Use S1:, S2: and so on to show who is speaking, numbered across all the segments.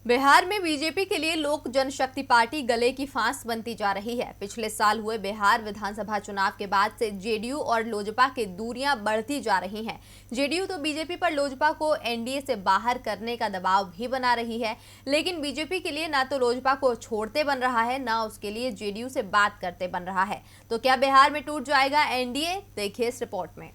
S1: बिहार में बीजेपी के लिए लोक जनशक्ति पार्टी गले की फांस बनती जा रही है। पिछले साल हुए बिहार विधानसभा चुनाव के बाद से जेडीयू और लोजपा की दूरियां बढ़ती जा रही हैं। जेडीयू तो बीजेपी पर लोजपा को एनडीए से बाहर करने का दबाव भी बना रही है, लेकिन बीजेपी के लिए ना तो लोजपा को छोड़ते बन रहा है, ना उसके लिए जेडीयू से बात करते बन रहा है। तो क्या बिहार में टूट जाएगा एनडीए? देखिए इस रिपोर्ट में।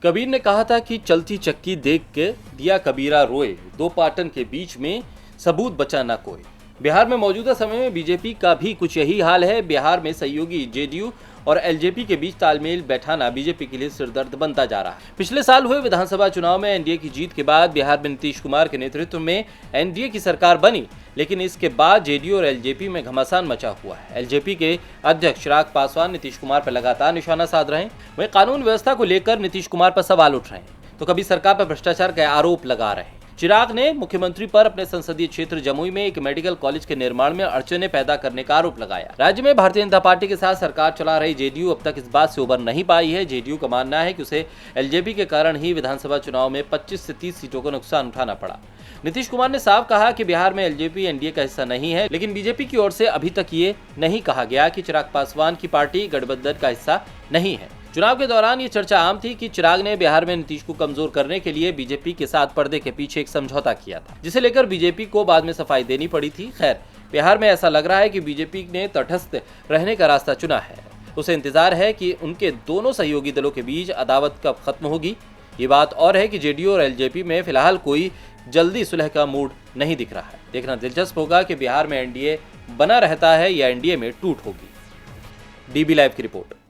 S2: कबीर ने कहा था कि चलती चक्की देख के दिया कबीरा रोए, दो पाटन के बीच में सबूत बचा ना कोई। बिहार में मौजूदा समय में बीजेपी का भी कुछ यही हाल है। बिहार में सहयोगी जेडीयू और एलजेपी के बीच तालमेल बैठाना बीजेपी के लिए सिरदर्द बनता जा रहा है। पिछले साल हुए विधानसभा चुनाव में एनडीए की जीत के बाद बिहार में नीतीश कुमार के नेतृत्व में एनडीए की सरकार बनी, लेकिन इसके बाद जेडीयू और एलजेपी में घमासान मचा हुआ है। एलजेपी के अध्यक्ष चिराग पासवान नीतीश कुमार पर लगातार निशाना साध रहे हैं। वहीं कानून व्यवस्था को लेकर नीतीश कुमार पर सवाल उठ रहे हैं, तो कभी सरकार पर भ्रष्टाचार के आरोप लगा रहे हैं। चिराग ने मुख्यमंत्री पर अपने संसदीय क्षेत्र जमुई में एक मेडिकल कॉलेज के निर्माण में अड़चने पैदा करने का आरोप लगाया। राज्य में भारतीय जनता पार्टी के साथ सरकार चला रही जेडीयू अब तक इस बात से उबर नहीं पाई है। जेडीयू का मानना है कि उसे एलजेपी के कारण ही विधानसभा चुनाव में 25 से 30 सीटों का नुकसान उठाना पड़ा। नीतीश कुमार ने साफ कहा कि बिहार में एलजेपी एनडीए का हिस्सा नहीं है, लेकिन बीजेपी की ओर से अभी तक ये नहीं कहा गया कि चिराग पासवान की पार्टी गठबंधन का हिस्सा नहीं है। चुनाव के दौरान ये चर्चा आम थी कि चिराग ने बिहार में नीतीश को कमजोर करने के लिए बीजेपी के साथ पर्दे के पीछे एक समझौता किया था, जिसे लेकर बीजेपी को बाद में सफाई देनी पड़ी थी। खैर, बिहार में ऐसा लग रहा है कि बीजेपी ने तटस्थ रहने का रास्ता चुना है। उसे इंतजार है कि उनके दोनों सहयोगी दलों के बीच अदावत कब खत्म होगी। ये बात और है कि जेडीयू और एलजेपी में फिलहाल कोई जल्दी सुलह का मूड नहीं दिख रहा है। देखना दिलचस्प होगा कि बिहार में एनडीए बना रहता है या एनडीए में टूट होगी। डीबी लाइव की रिपोर्ट।